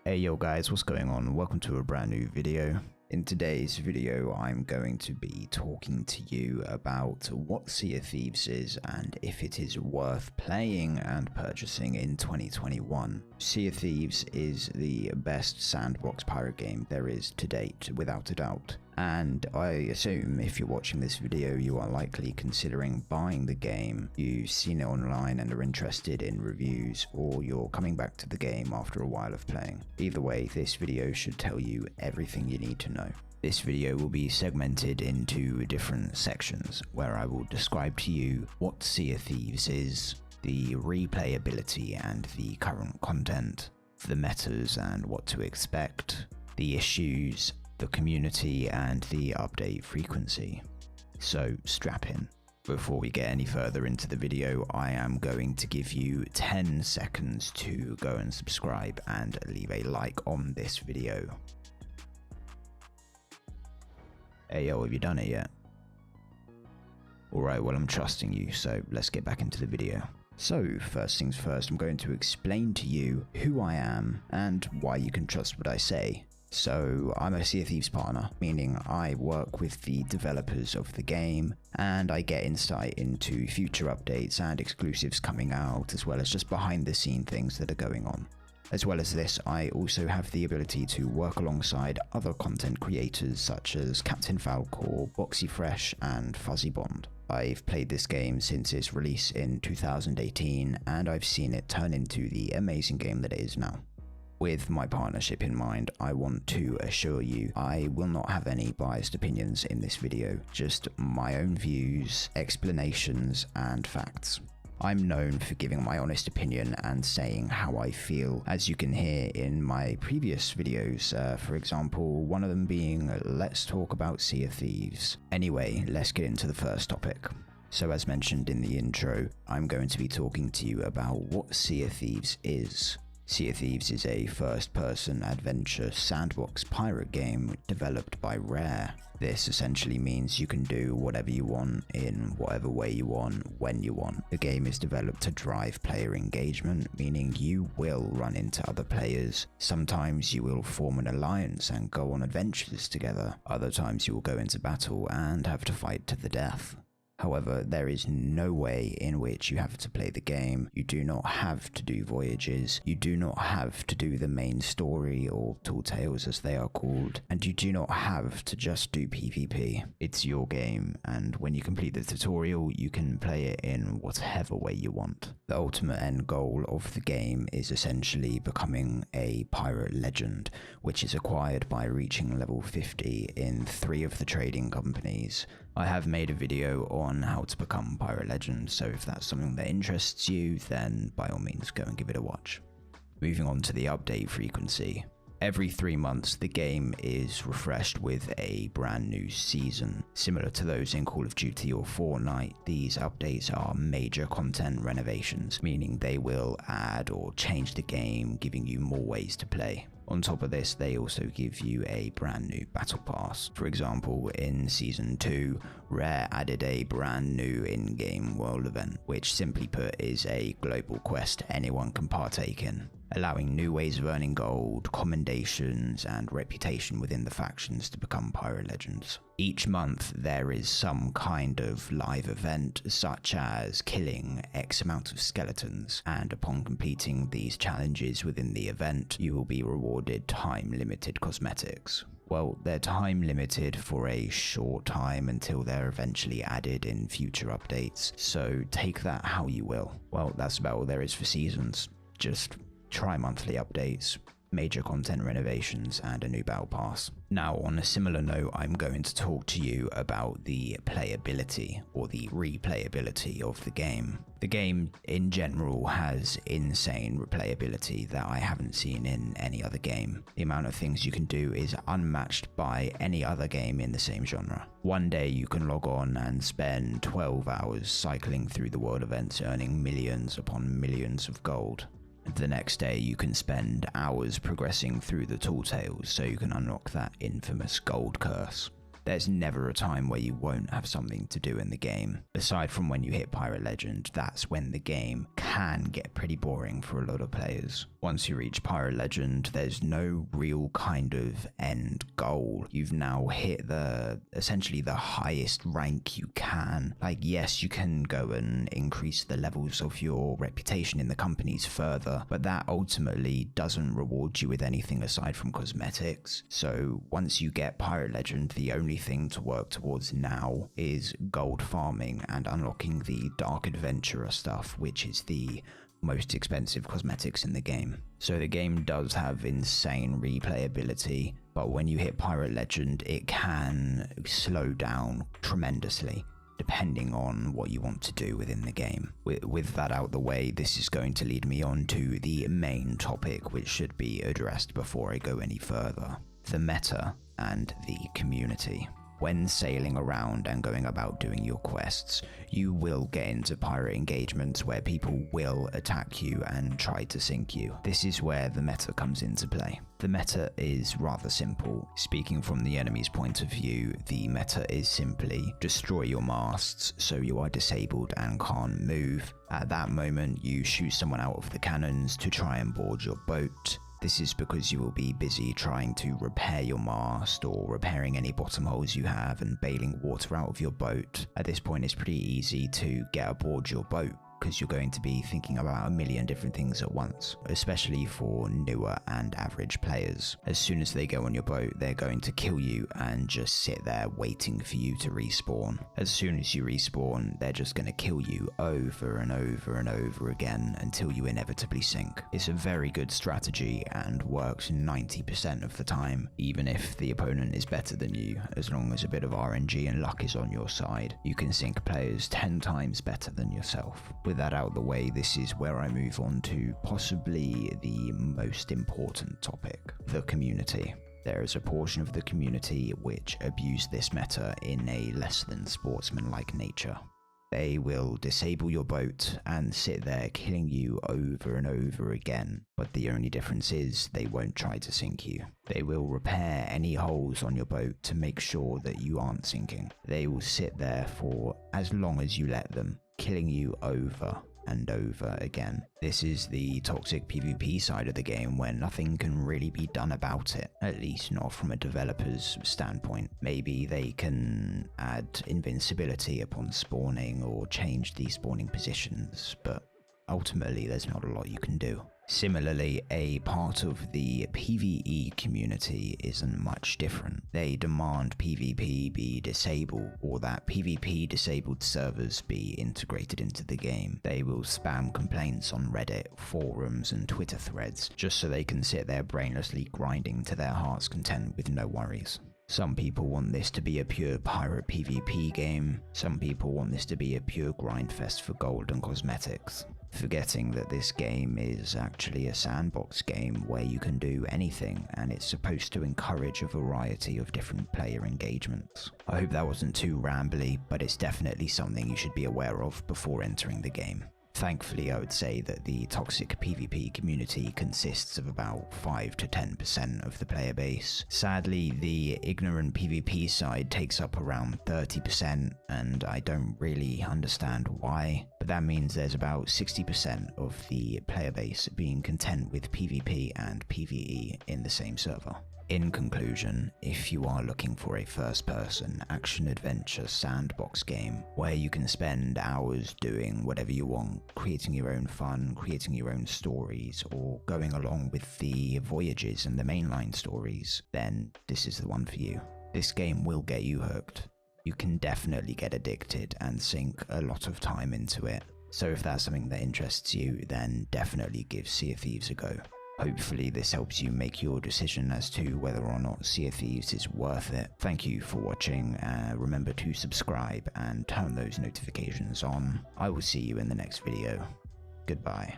Hey yo guys, what's going on? Welcome to a brand new video. In today's video, I'm going to be talking to you about what Sea of Thieves is and if it is worth playing and purchasing in 2021. Sea of Thieves is the best sandbox pirate game there is to date, without a doubt. And I assume if you're watching this video, you are likely considering buying the game, you've seen it online and are interested in reviews, or you're coming back to the game after a while of playing. Either way, this video should tell you everything you need to know. This video will be segmented into different sections where I will describe to you what Sea of Thieves is, the replayability and the current content, the metas and what to expect, the issues, the community and the update frequency. So strap in. Before we get any further into the video, I am going to give you 10 seconds to go and subscribe and leave a like on this video. Hey yo, have you done it yet? Alright, well I'm trusting you, so let's get back into the video. So, first things first, I'm going to explain to you who I am and why you can trust what I say. So, I'm a Sea of Thieves partner, meaning I work with the developers of the game, and I get insight into future updates and exclusives coming out, as well as just behind the scene things that are going on. As well as this, I also have the ability to work alongside other content creators such as Captain Falcor, Boxy Fresh, and Fuzzy Bond. I've played this game since its release in 2018, and I've seen it turn into the amazing game that it is now. With my partnership in mind, I want to assure you I will not have any biased opinions in this video, just my own views, explanations, and facts. I'm known for giving my honest opinion and saying how I feel, as you can hear in my previous videos, for example, one of them being Let's Talk About Sea of Thieves. Anyway, let's get into the first topic. So as mentioned in the intro, I'm going to be talking to you about what Sea of Thieves is. Sea of Thieves is a first-person adventure sandbox pirate game developed by Rare. This essentially means you can do whatever you want in whatever way you want, when you want. The game is developed to drive player engagement, meaning you will run into other players. Sometimes you will form an alliance and go on adventures together. Other times you will go into battle and have to fight to the death. However, there is no way in which you have to play the game. You do not have to do voyages, you do not have to do the main story or tall tales as they are called, and you do not have to just do PvP. It's your game, and when you complete the tutorial, you can play it in whatever way you want. The ultimate end goal of the game is essentially becoming a pirate legend, which is acquired by reaching level 50 in 3 of the trading companies. I have made a video on how to become Pirate Legend, so if that's something that interests you, then by all means go and give it a watch. Moving on to the update frequency. Every 3 months the game is refreshed with a brand new season. Similar to those in Call of Duty or Fortnite, these updates are major content renovations, meaning they will add or change the game, giving you more ways to play. On top of this, they also give you a brand new battle pass. For example, in Season 2, Rare added a brand new in-game world event, which simply put is a global quest anyone can partake in, allowing new ways of earning gold, commendations, and reputation within the factions to become pirate legends. Each month there is some kind of live event, such as killing X amount of skeletons, and upon completing these challenges within the event, you will be rewarded time-limited cosmetics. Well, they're time limited for a short time until they're eventually added in future updates, so take that how you will. Well, that's about all there is for seasons. Just try monthly updates, major content renovations, and a new battle pass. Now, on a similar note, I'm going to talk to you about the playability or the replayability of the game. The game in general has insane replayability that I haven't seen in any other game. The amount of things you can do is unmatched by any other game in the same genre. One day you can log on and spend 12 hours cycling through the world events, earning millions upon millions of gold. The next day you can spend hours progressing through the tall tales so you can unlock that infamous gold curse. There's never a time where you won't have something to do in the game. Aside from when you hit Pirate Legend, that's when the game can get pretty boring for a lot of players. Once you reach Pirate Legend, there's no real kind of end goal. You've now hit essentially the highest rank you can. Like, yes, you can go and increase the levels of your reputation in the companies further, but that ultimately doesn't reward you with anything aside from cosmetics. So once you get Pirate Legend, the only thing to work towards now is gold farming and unlocking the Dark Adventurer stuff, which is the most expensive cosmetics in the game. So the game does have insane replayability, but when you hit Pirate Legend, it can slow down tremendously, depending on what you want to do within the game. With that out the way, this is going to lead me on to the main topic, which should be addressed before I go any further: the meta and the community. When sailing around and going about doing your quests, you will get into pirate engagements where people will attack you and try to sink you. This is where the meta comes into play. The meta is rather simple. Speaking from the enemy's point of view, the meta is simply destroy your masts so you are disabled and can't move. At that moment, you shoot someone out of the cannons to try and board your boat. This is because you will be busy trying to repair your mast or repairing any bottom holes you have and bailing water out of your boat. At this point, it's pretty easy to get aboard your boat, because you're going to be thinking about a million different things at once, especially for newer and average players. As soon as they go on your boat, they're going to kill you and just sit there waiting for you to respawn. As soon as you respawn, they're just going to kill you over and over and over again until you inevitably sink. It's a very good strategy and works 90% of the time, even if the opponent is better than you. As long as a bit of RNG and luck is on your side, you can sink players 10 times better than yourself. With that out of the way, this is where I move on to possibly the most important topic: the community. There is a portion of the community which abuse this meta in a less than sportsmanlike nature. They will disable your boat and sit there killing you over and over again, but the only difference is they won't try to sink you. They will repair any holes on your boat to make sure that you aren't sinking. They will sit there for as long as you let them, killing you over and over again. This is the toxic PvP side of the game, where nothing can really be done about it, at least not from a developer's standpoint. Maybe they can add invincibility upon spawning or change the spawning positions, but ultimately there's not a lot you can do. Similarly, a part of the PvE community isn't much different. They demand PvP be disabled, or that PvP disabled servers be integrated into the game. They will spam complaints on Reddit, forums and Twitter threads, just so they can sit there brainlessly grinding to their heart's content with no worries. Some people want this to be a pure pirate PvP game. Some people want this to be a pure grindfest for gold and cosmetics, forgetting that this game is actually a sandbox game where you can do anything, and it's supposed to encourage a variety of different player engagements. I hope that wasn't too rambly, but it's definitely something you should be aware of before entering the game. Thankfully, I would say that the toxic PvP community consists of about 5 to 10% of the player base. Sadly, the ignorant PvP side takes up around 30%, and I don't really understand why, but that means there's about 60% of the player base being content with PvP and PvE in the same server. In conclusion, if you are looking for a first-person action-adventure sandbox game where you can spend hours doing whatever you want, creating your own fun, creating your own stories, or going along with the voyages and the mainline stories, then this is the one for you. This game will get you hooked. You can definitely get addicted and sink a lot of time into it. So if that's something that interests you, then definitely give Sea of Thieves a go. Hopefully this helps you make your decision as to whether or not Sea of Thieves is worth it. Thank you for watching, remember to subscribe and turn those notifications on. I will see you in the next video. Goodbye.